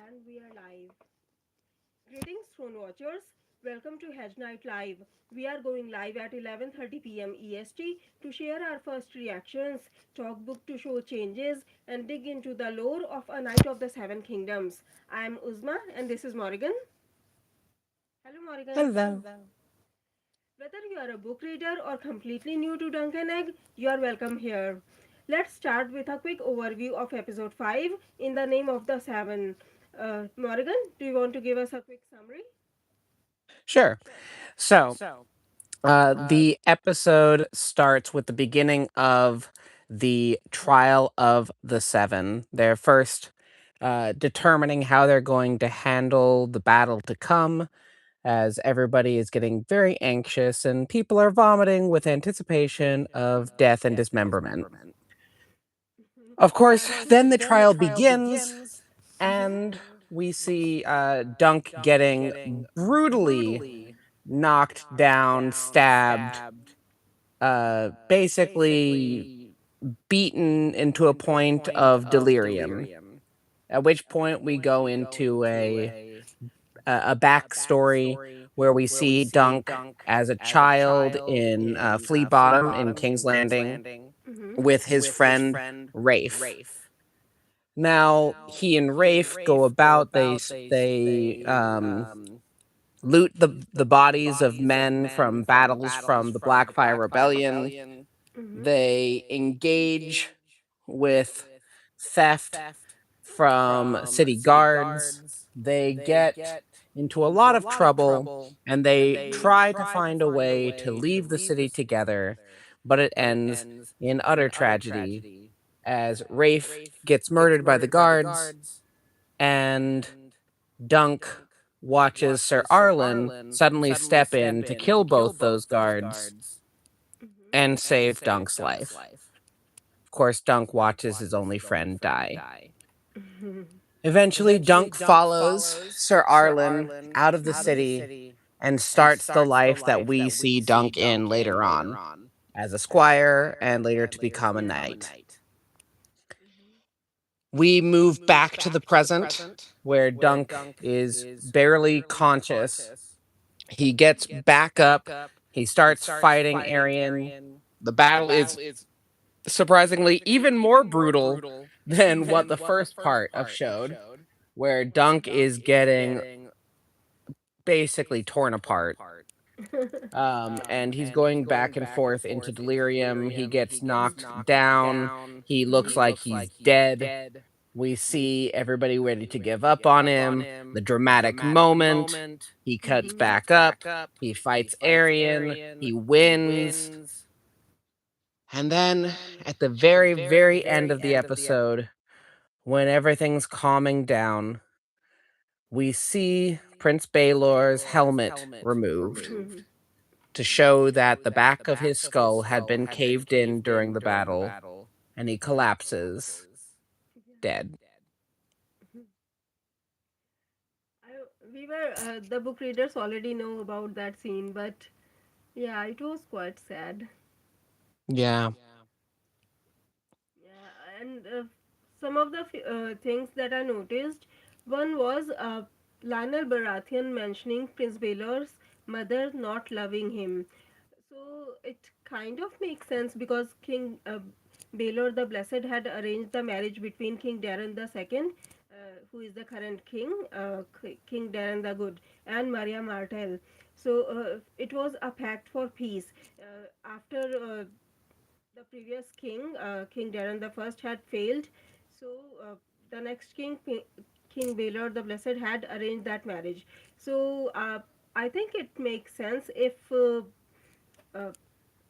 And we are live. Greetings, Thronewatchers. Welcome to Hedge Knight Live. We are going live at 11:30 p.m. EST to share our first reactions, talk book to show changes, and dig into the lore of A Knight of the Seven Kingdoms. I am Uzma, and this is Morrigan. Hello, Morrigan. Hello. Whether you are a book reader or completely new to Duncan Egg, you are welcome here. Let's start with a quick overview of episode 5 in the name of the seven. Morrigan, do you want to give us a quick summary? Sure. So, the episode starts with the beginning of the trial of the seven. They're first determining how they're going to handle the battle to come, as everybody is getting very anxious and people are vomiting with anticipation of death and dismemberment. Of course, then the trial begins, and we see Dunk getting brutally knocked down, stabbed, basically beaten into a point of delirium. At which point we go into a backstory where we see Dunk as a child in Flea Bottom in King's Landing Mm-hmm. with his friend Rafe. Now he and Rafe go about. They loot the bodies of men from battles from the Blackfire Rebellion. Mm-hmm. They engage with theft from city guards. They get into a lot of trouble, and they try to find a way to leave the city together, but it ends in utter tragedy as Rafe gets murdered by the guards, and Dunk watches Sir Arlen suddenly step in to kill both those guards and save Dunk's life. Of course, Dunk watches his only friend die. Mm-hmm. Eventually, Dunk follows Sir Arlen out of the city and starts the life that we see Dunk in later on as a squire and later to become a knight. We move back to the present where Dunk is barely conscious. He gets back up. He starts fighting Aerion. The battle is surprisingly even more brutal than what the first part of showed, where Dunk is getting basically torn apart. And he's going back and forth into delirium. He gets knocked down. He looks like he's dead. We see everybody ready to give up on him. The dramatic moment. He cuts back up. He fights Aerion. He wins. And then at the very, very end of the episode, when everything's calming down, we see Prince Baelor's helmet removed Mm-hmm. to show that the back of his skull had been caved in during the battle, and he collapses, dead. I, the book readers already know about that scene, but yeah, it was quite sad. Yeah. Yeah, and some of the things that I noticed, one was Lionel Baratheon mentioning Prince Baelor's mother not loving him. So it kind of makes sense because King Baelor the Blessed had arranged the marriage between King Darren the Second, who is the current king, King Darren the Good, and Maria Martell. So it was a pact for peace. After the previous king, King Darren the First, had failed, so the next king, King Baelor the Blessed, had arranged that marriage. So I think it makes sense if uh,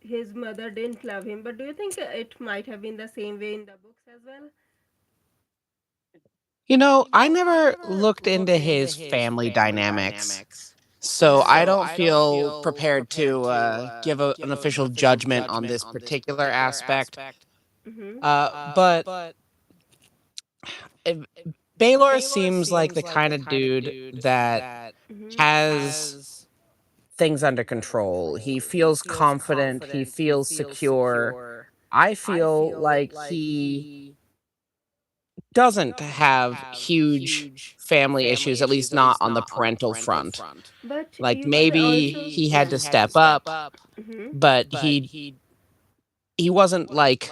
his mother didn't love him. But do you think it might have been the same way in the books as well? I never looked into his family dynamics, so Yeah. I don't feel prepared to give an official judgment on this particular aspect. Mm-hmm. But uh, Baylor seems like the kind of dude that Mm-hmm. has things under control. He feels confident, he feels secure. I feel like he doesn't have huge family issues, at least not on the parental front. But Like you can maybe also, he had yeah. to step up, Hmm. but he wasn't like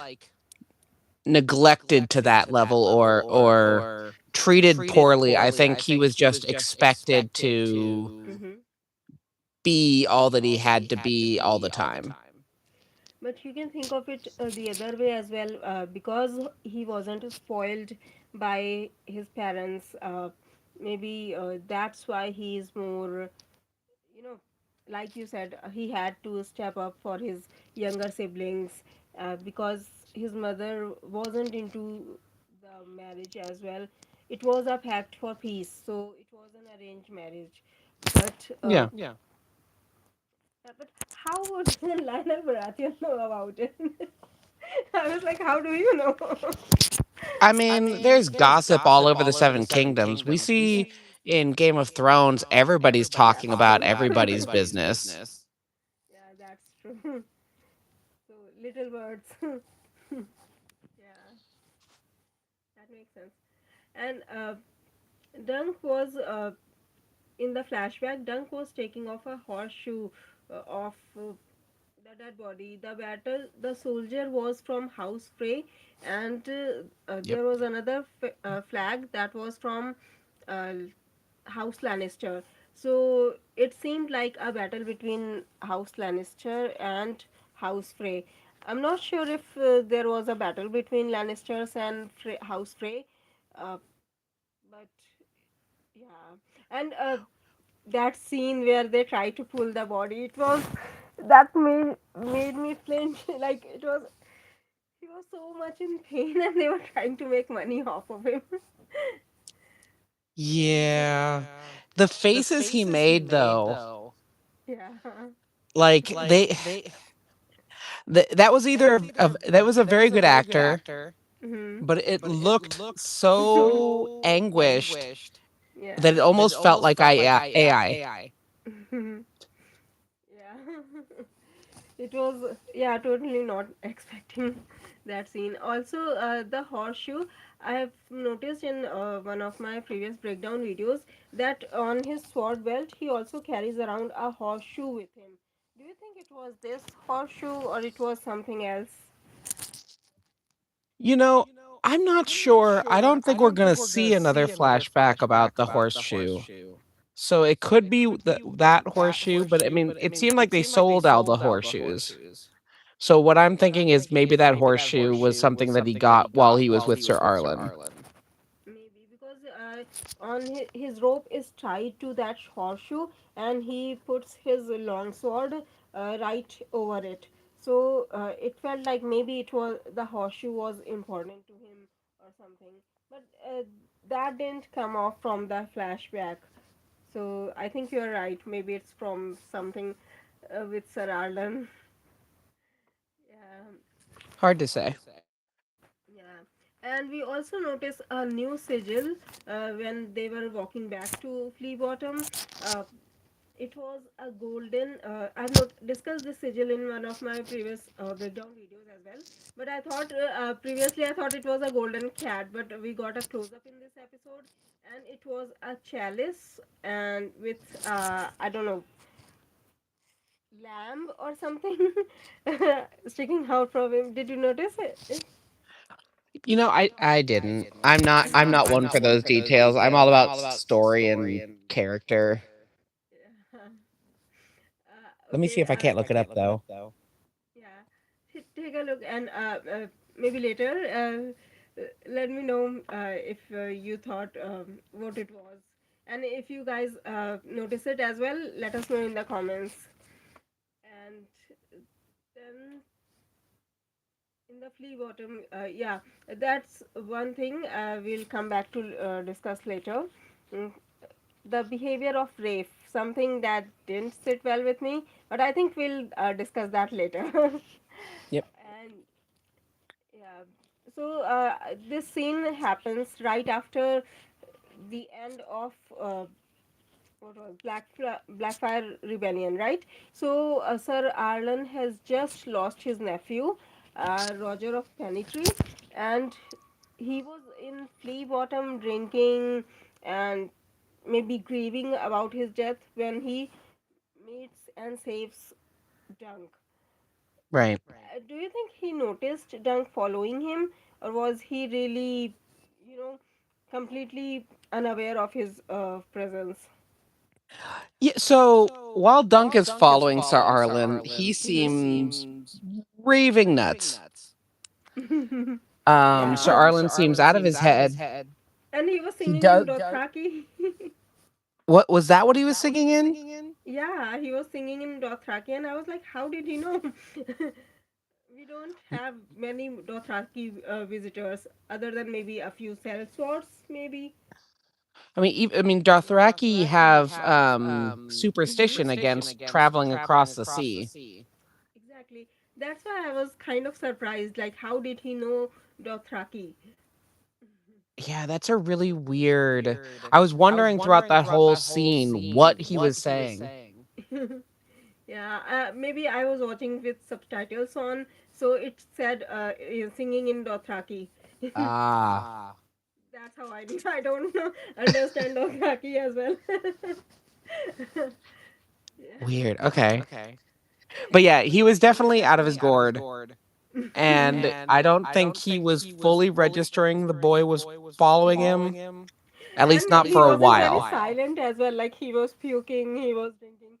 neglected to that level or treated poorly. I think he was just expected to Hmm. be all that he had to be all the time. But you can think of it the other way as well, because he wasn't spoiled by his parents. Maybe that's why he is more, you know, like you said, he had to step up for his younger siblings, because his mother wasn't into the marriage as well. It was a pact for peace, so it was an arranged marriage. But Yeah. but how would Lionel Baratheon know about it? I was like, how do you know? I mean, there's gossip all over the Seven Kingdoms. We see in Game of Thrones, everybody's talking That's about true. everybody's business. Yeah, that's true. So little words. Yeah, that makes sense. And Dunk was in the flashback. Dunk was taking off a horseshoe off the dead body. The soldier was from House Frey, and Yep. there was another flag that was from uh, House Lannister. So it seemed like a battle between House Lannister and House Frey. I'm not sure if there was a battle between Lannisters and House Frey, uh, but yeah. And that scene where they try to pull the body, it was that made me flinch. Like it was, he was so much in pain, and they were trying to make money off of him. Yeah. The faces he made, though, Yeah. like that was either that was a very good actor, Hmm. but it looked so anguished Yeah. that it almost felt like AI. Yeah. It was, yeah, totally not expecting that scene. Also, the horseshoe, I have noticed in one of my previous breakdown videos that on his sword belt he also carries around a horseshoe with him. Do you think it was this horseshoe or it was something else? You know, I'm not sure. I don't think we're going to see another flashback about the horseshoe. So it could be that horseshoe, but I mean, it seemed like they sold all the horseshoes. So what I'm thinking is maybe that horseshoe was something that he got while he was with Sir Arlen. Maybe because on his rope is tied to that horseshoe, and he puts his long sword right over it. So it felt like maybe it was the horseshoe was important to him or something. But that didn't come off from the flashback. So I think you're right. Maybe it's from something with Sir Arlen. Yeah. Hard to say. Yeah, and we also notice a new sigil when they were walking back to Flea Bottom. Uh, it was a golden. I've not discussed this sigil in one of my previous breakdown videos as well. But I thought previously I thought it was a golden cat, but we got a close up in this episode, and it was a chalice and with I don't know, lamb or something sticking out from him. Did you notice it? I didn't. I'm not one for those details. I'm all about story and character. Let me see Okay. if I can't look it up though. Yeah. Take a look, and maybe later let me know if you thought what it was, and if you guys notice it as well, let us know in the comments. And then in the flea bottom, yeah, that's one thing we'll come back to discuss later. Mm, the behavior of Rafe, something that didn't sit well with me, but I think we'll discuss that later. Yep. And yeah, so this scene happens right after the end of what was Blackfire Rebellion, right? So Sir Arlen has just lost his nephew, Roger of Pennytree, and he was in flea bottom drinking and maybe grieving about his death when he meets and saves Dunk. Right. Do you think he noticed Dunk following him, or was he really, you know, completely unaware of his presence? Yeah, so while Dunk is following Sir Arlen, he seems raving nuts. Sir Yeah. Arlen seems out of his head. And he was He singing in does. Dothraki. What was that? What he was singing in? Yeah, he was singing in Dothraki, and I was like, how did he know? We don't have many Dothraki visitors other than maybe a few sellswords, maybe. I mean, Dothraki have superstition against traveling across the sea. Exactly. That's why I was kind of surprised. Like, how did he know Dothraki? Yeah, that's a really weird. I was wondering throughout that whole scene what he was saying. Yeah, maybe I was watching with subtitles on, so it said singing in Dothraki. Ah, That's how I do. I don't know, understand Dothraki as well. weird. Okay. But yeah, he was definitely out of his gourd. And I don't think he was fully registering the boy was following him, at least And not he for a wasn't very while. silent as well. Like he was puking, he was drinking,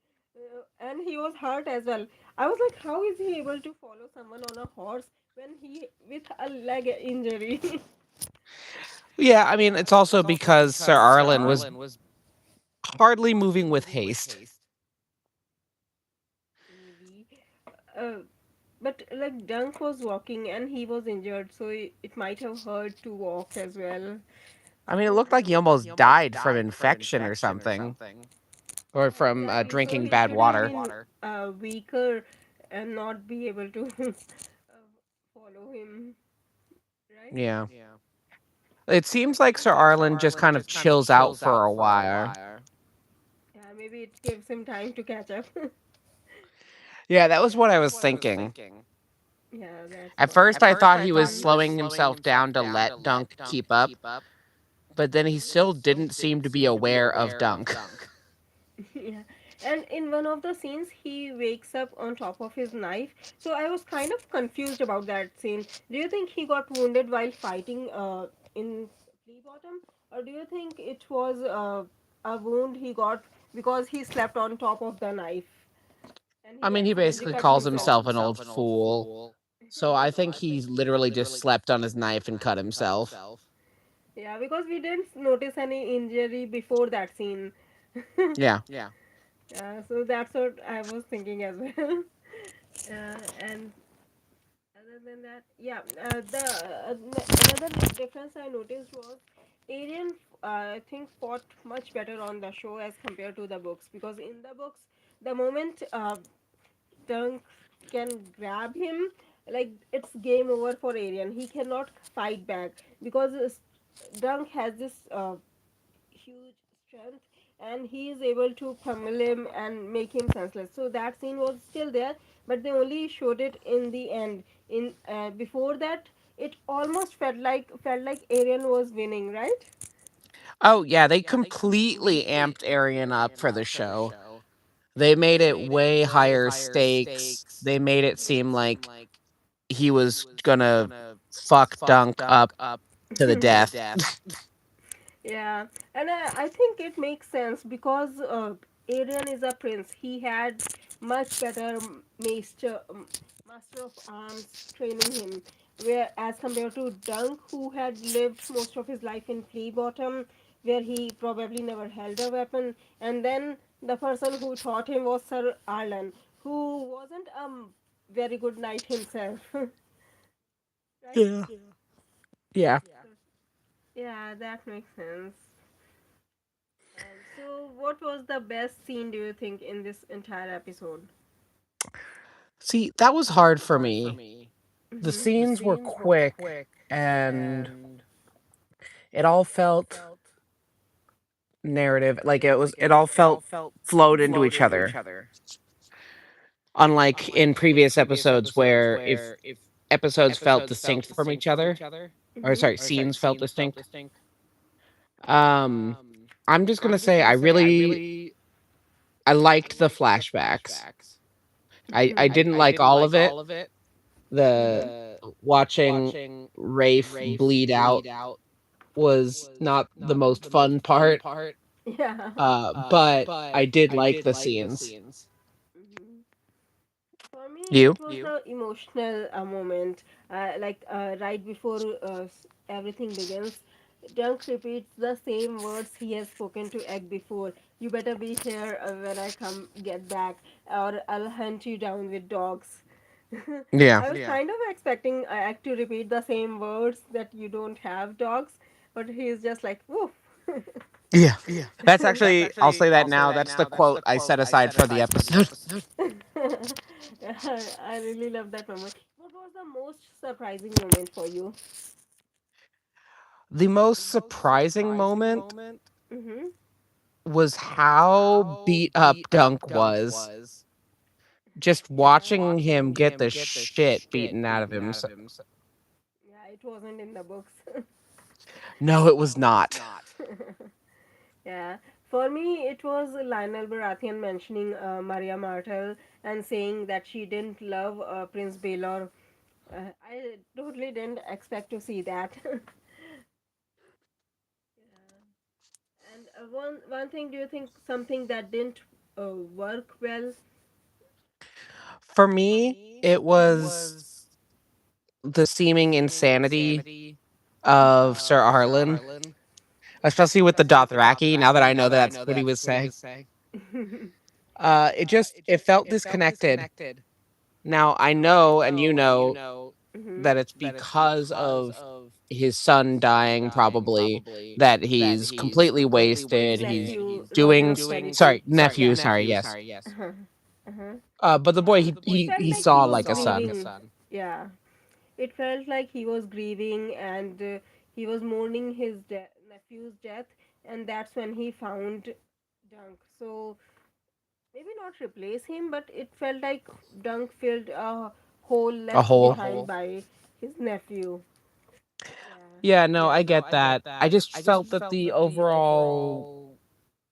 and he was hurt as well. I was like, how is he able to follow someone on a horse when he with a leg injury? Yeah, I mean, it's also because Sir Arlen was hardly moving with haste. Maybe. Uh, but like Dunk was walking and he was injured, so it might have hurt to walk as well. I mean, it looked like he almost died from infection or something, or Yeah, from exactly. So drinking he bad should have water. been weaker and not be able to follow him, right? Yeah. It seems like Sir Arlen just kind of chills out for a while. Yeah, maybe it gives him time to catch up. Yeah, that was what I was thinking. Yeah, that's At what. first, I thought he was slowing himself down to let Dunk keep up, but then he still didn't seem to be aware of Dunk. Yeah. And in one of the scenes, he wakes up on top of his knife. So I was kind of confused about that scene. Do you think he got wounded while fighting in Flea Bottom? Or do you think it was a wound he got because he slept on top of the knife and I he mean, he accidentally basically cut calls himself? himself an old fool. So I think he literally just slept on his knife and cut himself. Yeah, because we didn't notice any injury before that scene. Yeah. Yeah, so that's what I was thinking as well. And other than that, yeah, another difference I noticed was Aerion, I think, fought much better on the show as compared to the books, because in the books, the moment Dunk can grab him, like it's game over for Aerion. He cannot fight back because Dunk has this huge strength and he is able to pummel him and make him senseless. So that scene was still there, but they only showed it in the end. In before that, it almost felt like Arian was winning, right? Oh, yeah, they completely amped Aerion up for the show. They made it way higher stakes. They made it seem like he was gonna fuck Dunk up to the death. Yeah, and I think it makes sense because Arian is a prince. He had much better master of arms training him, where as compared to Dunk, who had lived most of his life in Flea Bottom, where he probably never held a weapon, and then the person who taught him was Sir Arlan, who wasn't a very good knight himself, right? Yeah. Yeah. Yeah, that makes sense. And so, what was the best scene do you think in this entire episode? See, that was hard for me. The Mm-hmm. scenes were quick and it all felt narrative. Like it all felt flowed into each other. Unlike in previous episodes where if episodes felt distinct from each other. or Mm-hmm. sorry, scenes felt distinct. Um, I'm just gonna say I liked the flashbacks. I Mm-hmm. didn't like all of it. The Mm-hmm. watching Rafe bleed out was not the most fun part. Yeah. But I did like the scenes. Mm-hmm. For me, You? it was the emotional moment, right before everything begins. Dunk repeats the same words he has spoken to Egg before. You better be here when I come get back, or I'll hunt you down with dogs. Yeah. I was kind of expecting Egg to repeat the same words that you don't have dogs, but he's just like, woof. Yeah. That's actually, I'll say that now. That's the quote I set aside for the episode. I really love that moment. What was the most surprising moment for you? The most surprising moment Mm-hmm. was how beat up Dunk was. Just Yeah. watching him get the shit beaten out of him. Yeah, it wasn't in the books. No, it was not. Yeah. For me, it was Lionel Baratheon mentioning Maria Martell and saying that she didn't love Prince Baelor. I totally didn't expect to see that. And one thing, do you think something that didn't work well? For me, it was the seeming insanity of Sir Arlen, especially with the Dothraki. Now that I know that that's what he was saying, it felt disconnected. Now I know, and you know, Mm-hmm. that it's because of his son dying, probably, that he's completely His wasted. He's nephew lost doing, authority. sorry, nephew, Yeah. sorry, yes. Uh-huh. Uh-huh. But the boy It felt he like he saw was like a son. grieving. Yeah. It felt like he was grieving and he was mourning his nephew's death, and that's when he found Dunk. So maybe not replace him, but it felt like Dunk filled a hole A left whole. behind by his nephew. Yeah. Yeah, no, I get that. I just felt that the overall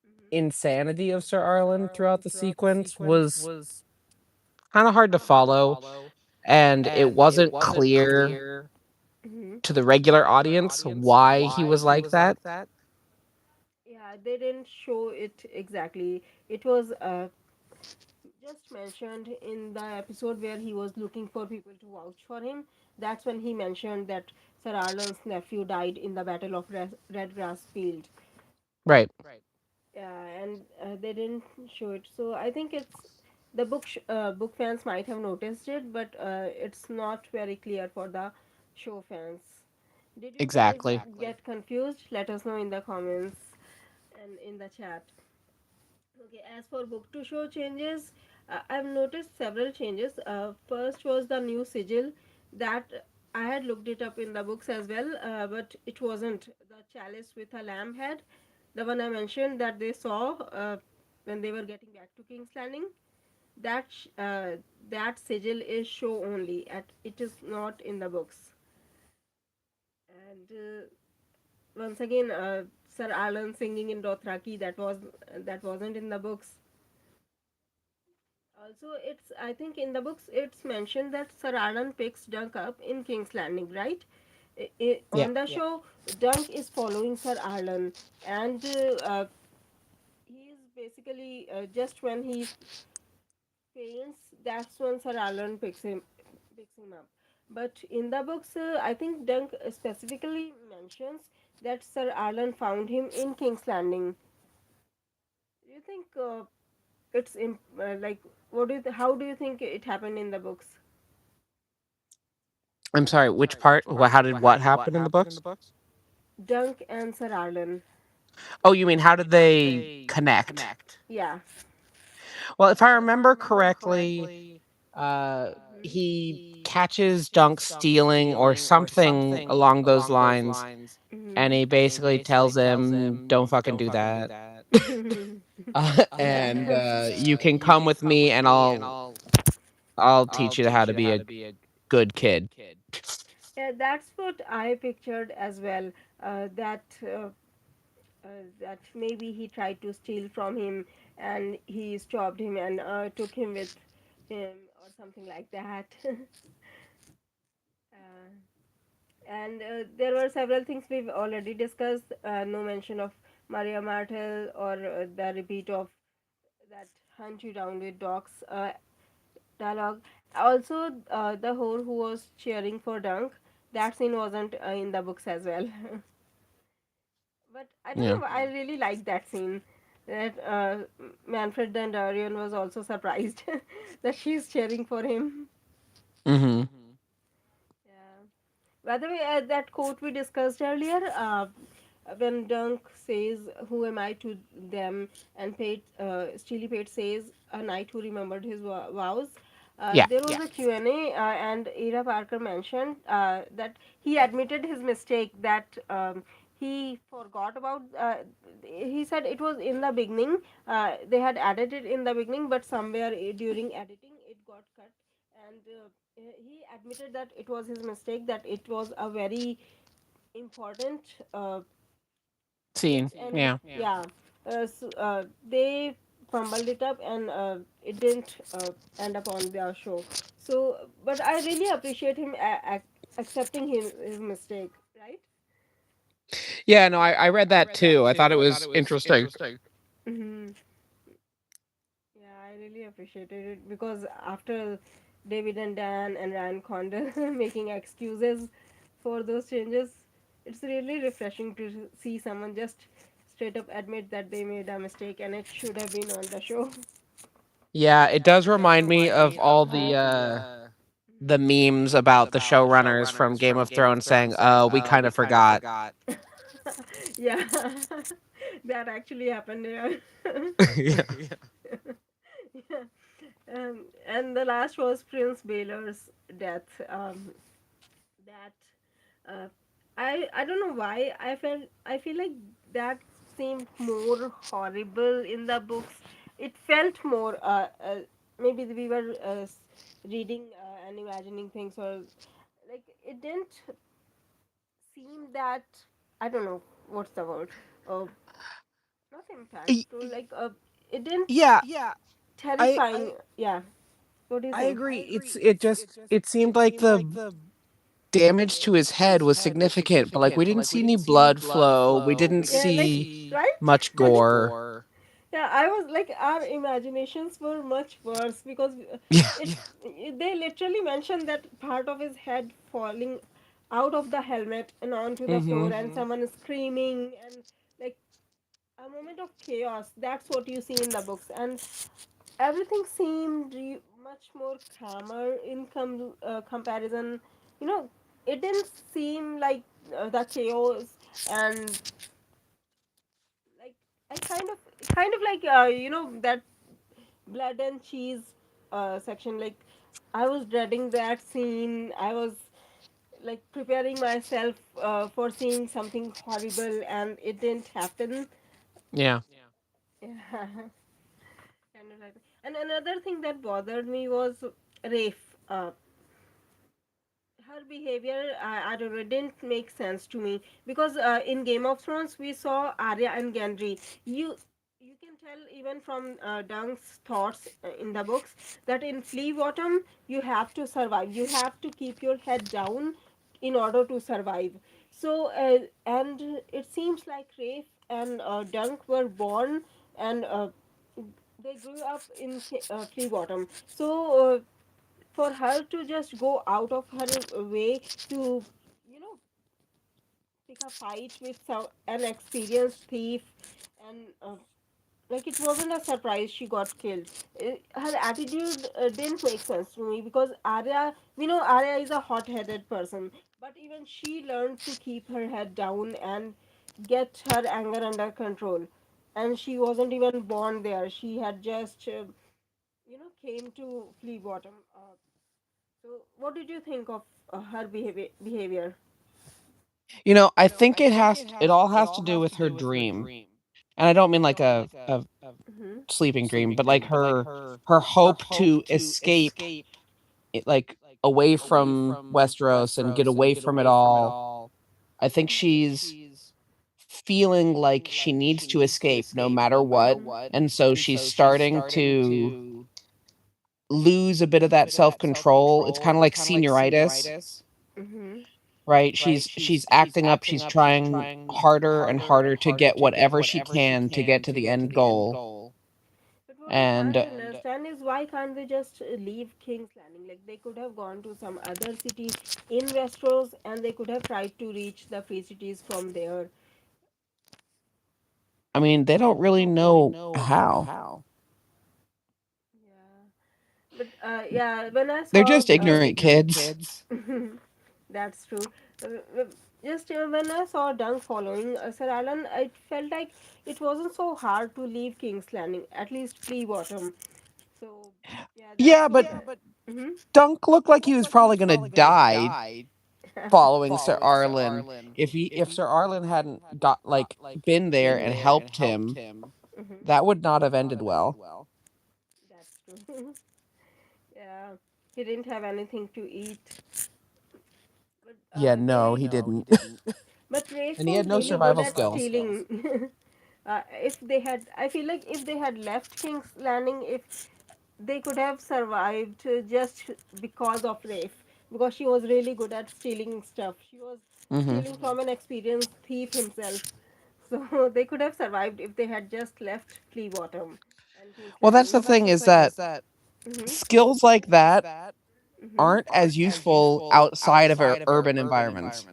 Mm-hmm. insanity of Sir Arlen throughout the sequence was kind of hard to follow, and it wasn't clear Mm-hmm. to the regular audience why he was like that. Yeah, they didn't show it exactly. It was just mentioned in the episode where he was looking for people to vouch for him. That's when he mentioned that Sir Arlen's nephew died in the Battle of Redgrass Field. Right. Yeah, and they didn't show it. So I think it's the book fans might have noticed it, but it's not very clear for the show fans. Did you guys Exactly. get confused? Let us know in the comments and in the chat. Okay, as for book to show changes, I've noticed several changes. First was the new sigil that I had looked it up in the books as well, but it wasn't the chalice with a lamb head. The one I mentioned that they saw when they were getting back to King's Landing. That that sigil is show only. It is not in the books. And once again, Sir Alan singing in Dothraki that wasn't in the books. Also, it's I think in the books it's mentioned that Sir Alan picks Dunk up in King's Landing, right? Yeah. On the show, Dunk is following Sir Alan, and he is basically just when he faints, that's when Sir Alan picks him up. But in the books, I think Dunk specifically mentions that Sir Alan found him in King's Landing. Do you think like how do you think it happened in the books? I'm sorry, which part? How did what happen in the books? Dunk and Sir Arlen. Oh, you mean how did they connect? Yeah. Well, if I remember correctly, uh, he catches Dunk stealing or something along those lines, and he basically tells him, "Don't fucking do that." Mm-hmm. And Yeah. you can come with me, and I'll teach you how to be a good kid. Yeah, that's what I pictured as well. Uh, that uh, that maybe he tried to steal from him, and he stopped him and took him with him, or something like that. And there were several things we've already discussed. No mention of Maria Martel, or the repeat of that hunt you down with dogs dialogue. Also, the whore who was cheering for Dunk, that scene wasn't in the books as well. But I don't Yeah. know, I really like that scene. That Manfred and Aerion was also surprised that she's cheering for him. Mm-hmm. Yeah. By the way, that quote we discussed earlier, when Dunk says, "Who am I to them?" and Steely Pate says, "A knight who remembered his vows." Yeah. There was a Q&A, and Ira Parker mentioned that he admitted his mistake, that he forgot about. He said it was in the beginning. They had added it in the beginning, but somewhere during editing it got cut, and he admitted that it was his mistake, that it was a very important bit, Scene. and Yeah. yeah, they fumbled it up, and it didn't end up on their show. So but I really appreciate him accepting his mistake, right? Yeah, no, I read that too. I thought it was interesting. Hmm. Yeah, I really appreciated it, because after David and Dan and Ryan Condon making excuses for those changes, it's really refreshing to see someone just straight up admit that they made a mistake and it should have been on the show. Yeah, it does remind me of all the memes about the showrunners from Game of Thrones saying, "Oh, we kind of forgot." Yeah, that actually happened here. Yeah. Yeah. And the last was Prince Baelor's death. That uh, I don't know why I feel like that seemed more horrible in the books. It felt more maybe we were reading and imagining things, or like it didn't seem that, I don't know what's the word, uh, not Y- impactful, like it didn't Yeah, I terrifying. Yeah, what do you I think? agree. It seemed like the damage to his head was significant, but like we didn't see any blood flow. We didn't Yeah, like, see much right. gore. Yeah, I was like, our imaginations were much worse, because Yeah. they literally mentioned that part of his head falling out of the helmet and onto the floor, Mm-hmm. and someone screaming, and like a moment of chaos. That's what you see in the books, and everything seemed much more calmer in comparison. You know, it didn't seem like the chaos, and like I kind of like that blood and cheese section. Like I was dreading that scene. I was like preparing myself for seeing something horrible, and it didn't happen. Yeah. Yeah. Kind of like. And another thing that bothered me was Rafe. Her behavior, I don't know, didn't make sense to me, because in Game of Thrones we saw Arya and Gendry. You can tell even from Dunk's thoughts in the books, that in Flea Bottom you have to survive. You have to keep your head down in order to survive. So and it seems like Rafe and Dunk were born, and they grew up in Flea Bottom. So for her to just go out of her way to, you know, pick a fight with an experienced thief, and like it wasn't a surprise she got killed. Her attitude didn't make sense to me, because Arya, we know Arya is a hot-headed person, but even she learned to keep her head down and get her anger under control. And she wasn't even born there. She had just, came to Flea Bottom. So, what did you think of her behavior? I think it all has to do with her dream. And I don't mean like a Mm-hmm. sleeping dream, but like her hope to escape it, like away from Westeros and get away from it all. I think she's feeling like she needs to escape no matter what. And so she's starting to lose a bit of that self-control. It's kind of like senioritis, Mm-hmm. right? She's acting up, she's trying harder and harder to get whatever she can to get to the end goal. But what I can't And understand is why can't they just leave King's Landing? Like they could have gone to some other city in Westeros and they could have tried to reach the free cities from there. I mean, they don't really know how. Yeah. But yeah, when I They're saw just ignorant kids. that's true. Uh, just when I saw Dunk following Sir Alan, I felt like it wasn't so hard to leave King's Landing, at least Flea Bottom. So yeah, that's Yeah, but why. Mm-hmm. Dunk looked like he was probably going to die following Sir Arlen. If Sir Arlen hadn't got like been there and helped him, Mm-hmm. that would not have ended well. That's true. Yeah, he didn't have anything to eat. But Yeah, no, he didn't. but Rafe And he had was no really good survival at skills. stealing. If they had, I feel like if they had left King's Landing, if they could have survived just because of Rafe, because she was really good at stealing stuff. She was Hmm. stealing from an experienced thief himself. So they could have survived if they had just left Flea Bottom and King's Well, that's Landing. the But thing is that mm-hmm, skills like that mm-hmm, aren't as useful outside of urban environments.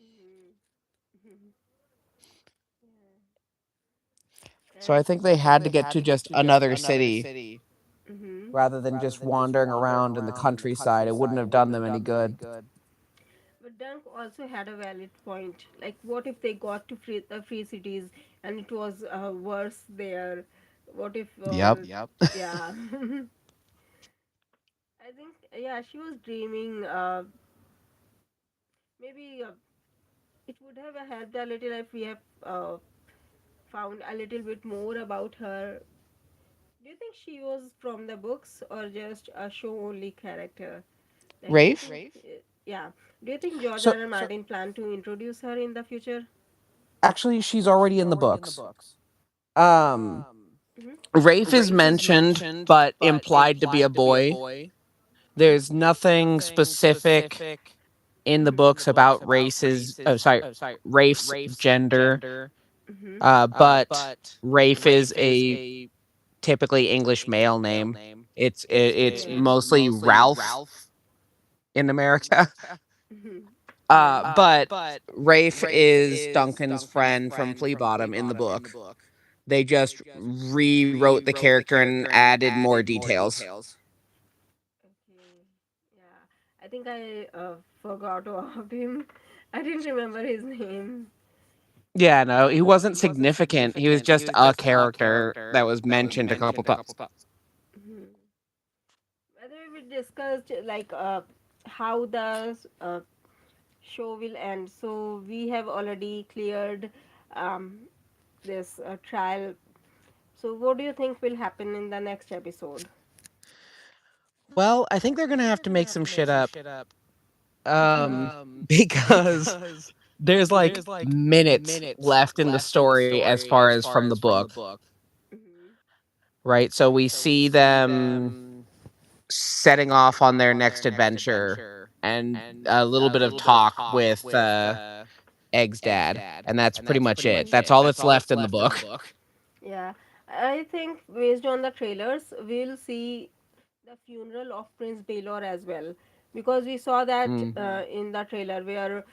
mm-hmm, mm-hmm, So and I think they had to get to just another city mm-hmm. rather than just wandering around in the countryside. It wouldn't have done them any good. But Dunk also had a valid point. Like, what if they got to the free cities and it was worse there? What if, Yep. yeah. I think, yeah, she was dreaming. Maybe it would have helped a little if we have found a little bit more about her. Do you think she was from the books or just a show only character? Like, do you Rafe? think, yeah. Do you think George So R. R. Martin planned to introduce her in the future? actually, she's already in the books. Um, Mm-hmm. Rafe is mentioned, but implied to be a boy. There's nothing specific in the books about Rafe's gender. Mm-hmm. But Rafe is a typically English male name. It's Okay. mostly Ralph in America. Mm-hmm. Yeah. But Rafe is Duncan's friend from Flea Bottom in the book. They just rewrote the character and added more details. Okay. Yeah. I think I forgot about him. I didn't remember his name. Yeah, no, he wasn't significant. He was just a character that was mentioned a couple times. Mm-hmm. Whether we discussed like how the show will end. So we have already cleared um, this trial. So what do you think will happen in the next episode? Well, I think they're gonna have to make some shit up. Mm-hmm. Because there's like minutes left in the story as far as from the book, Mm-hmm. right? So we see them setting off on their next adventure and a little bit of talk with Egg's dad, and that's pretty much it. That's all that's left in the book. Yeah, I think based on the trailers, we'll see the funeral of Prince Baelor as well, because we saw that Mm. in the trailer where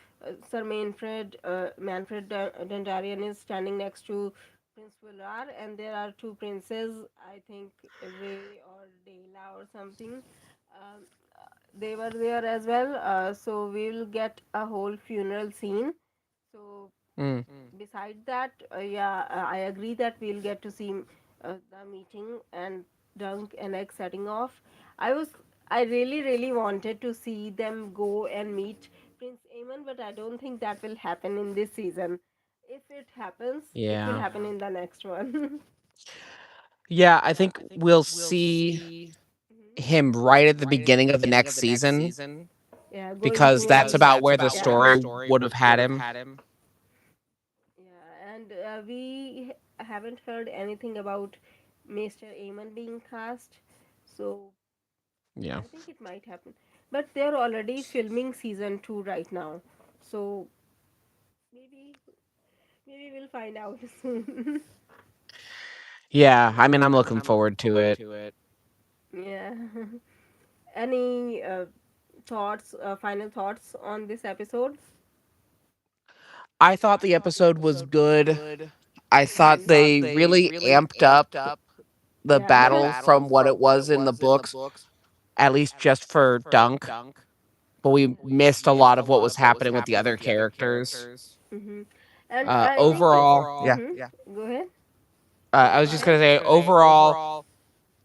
Sir Manfred Dondarrion is standing next to Prince Valar, and there are two princes. I think Ray or Dela or something. Um, they were there as well. So we will get a whole funeral scene. So Mm. beside that, yeah, I agree that we'll get to see the meeting and Dunk and Egg setting off. I was, I really wanted to see them go and meet Prince Aemon, but I don't think that will happen in this season. If it happens, it will Yeah. happen in the next one. Yeah, I think we'll see. him right at the beginning of the next season Yeah, going because that's towards. about where the Yeah. story would have had him. Yeah, and haven't heard anything about Mr. Aemon being cast, so Yeah. I think it might happen. But they're already filming season 2 right now, so maybe maybe we'll find out soon. Yeah, I mean, I'm looking forward to it. Yeah. Any thoughts, final thoughts on this episode? I thought the episode was good. I thought they really amped up the Yeah. battle from what it was in the books, at least just for Dunk. But we missed a lot of what was happening with the other characters. Hmm. And I think. Overall, yeah. Go ahead. I was just gonna say, overall,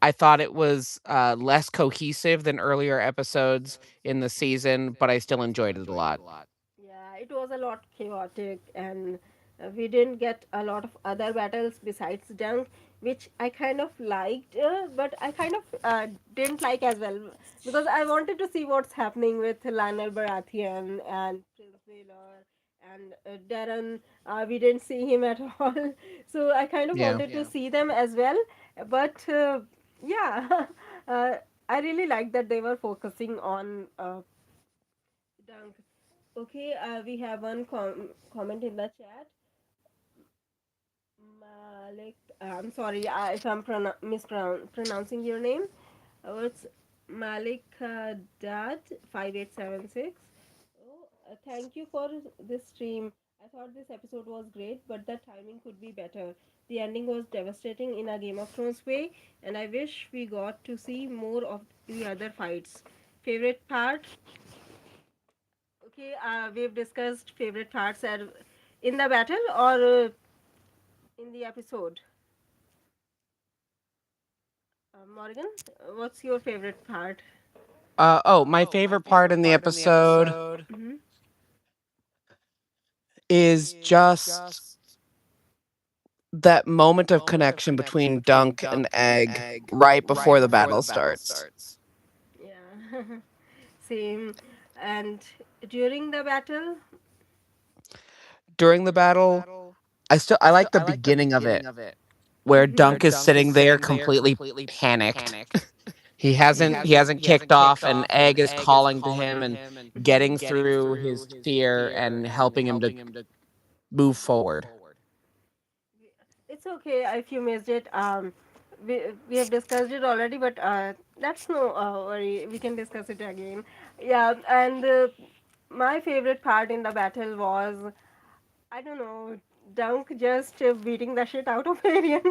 I thought it was less cohesive than earlier episodes in the season, but I still enjoyed it a lot. Yeah, it was a lot chaotic, and we didn't get a lot of other battles besides Dunk, which I kind of liked, but I kind of didn't like as well because I wanted to see what's happening with Lionel Baratheon and Prince Baelor and Darren. We didn't see him at all, so I kind of Yeah. wanted to see them as well. But yeah, uh, I really like that they were focusing on Dunk. Okay, we have one comment in the chat. Malik, I'm sorry if I'm mispronouncing your name. It's Malik Dad 5876. Oh, thank you for this stream. I thought this episode was great, but the timing could be better. The ending was devastating in a Game of Thrones way, and I wish we got to see more of the other fights. Favorite part? Okay, we've discussed favorite parts in the battle or in the episode. Morgan, what's your favorite part? My favorite part in the episode Hmm. is just that moment of connection between Dunk and Egg right before the battle starts. Yeah, same. And during the battle, During the battle, I like the beginning of it where hmm Dunk is sitting there completely panicked. He hasn't kicked off and Egg is calling to him and getting through his fear and helping him to move forward. it's okay if you missed it. We have discussed it already, but that's no worry. We can discuss it again. Yeah, and my favorite part in the battle was, I don't know, Dunk just beating the shit out of Aerion.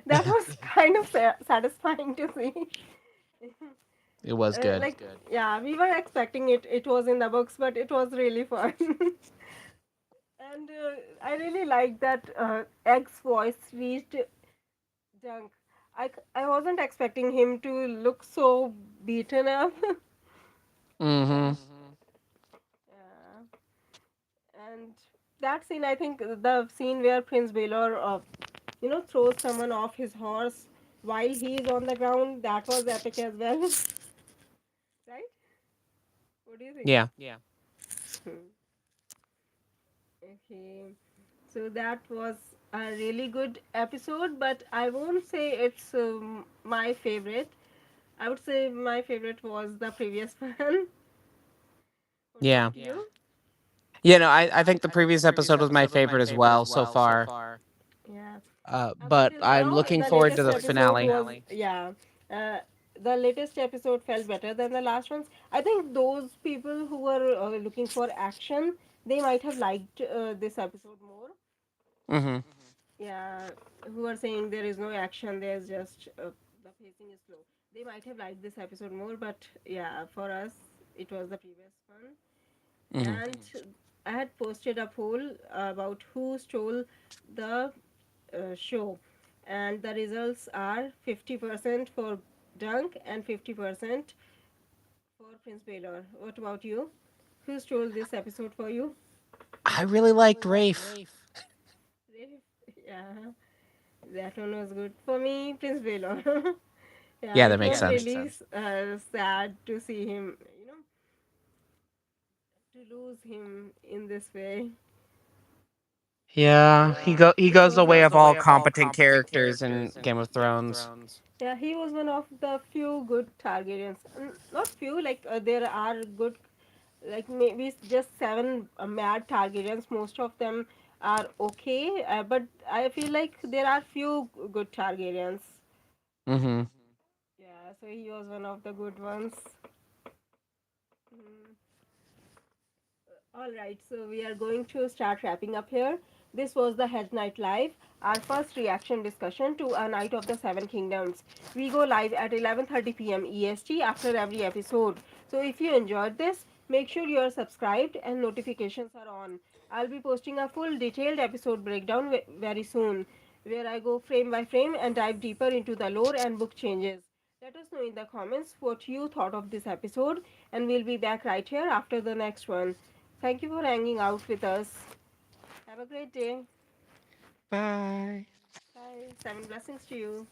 That was kind of satisfying to see. It was good. Like, yeah, we were expecting it. It was in the books, but it was really fun. And I really like that Egg's voice reached Dunk. I wasn't expecting him to look so beaten up. Mm-hmm. Yeah. And that scene, I think the scene where Prince Baelor, throws someone off his horse while he is on the ground, that was epic as well. Right? What do you think? Yeah. Hmm. Okay. So that was a really good episode, but I won't say it's my favorite. I would say my favorite was the previous one. What Yeah. about you? I think the previous episode was my favorite as well so far. Yeah. Up But until I'm now, looking the forward to latest the episode finale. was, yeah. Uh, the latest episode felt better than the last ones. I think those people who were looking for action, they might have liked this episode more. Mm-hmm. Yeah, who are saying there is no action, there's just the pacing is slow. They might have liked this episode more, but yeah, for us, it was the previous one. Mm-hmm. And I had posted a poll about who stole the show, and the results are 50% for Dunk and 50% for Prince Baelor. What about you? Who stole this episode for you? I really liked Rafe. Really? Yeah, that one was good for me. Prince Baelor. Yeah, Yeah, it that makes was sense. really sad to see him, to lose him in this way. Yeah, he It goes was the way a of all competent characters in Game of Thrones. Yeah, he was one of the few good Targaryens. Not few, like there are good, like maybe just seven mad Targaryens. Most of them are okay, but I feel like there are few good Targaryens. Mm-hmm. Yeah, so he was one of the good ones. Mm. All right, so we are going to start wrapping up here. This was the Hedge Knight Live, our first reaction discussion to A Night of the Seven Kingdoms. We go live at 11:30 p.m. EST after every episode. So if you enjoyed this, make sure you are subscribed and notifications are on. I'll be posting a full detailed episode breakdown very soon, where I go frame by frame and dive deeper into the lore and book changes. Let us know in the comments what you thought of this episode, and we'll be back right here after the next one. Thank you for hanging out with us. Have a great day. Bye. Bye. Seven blessings to you.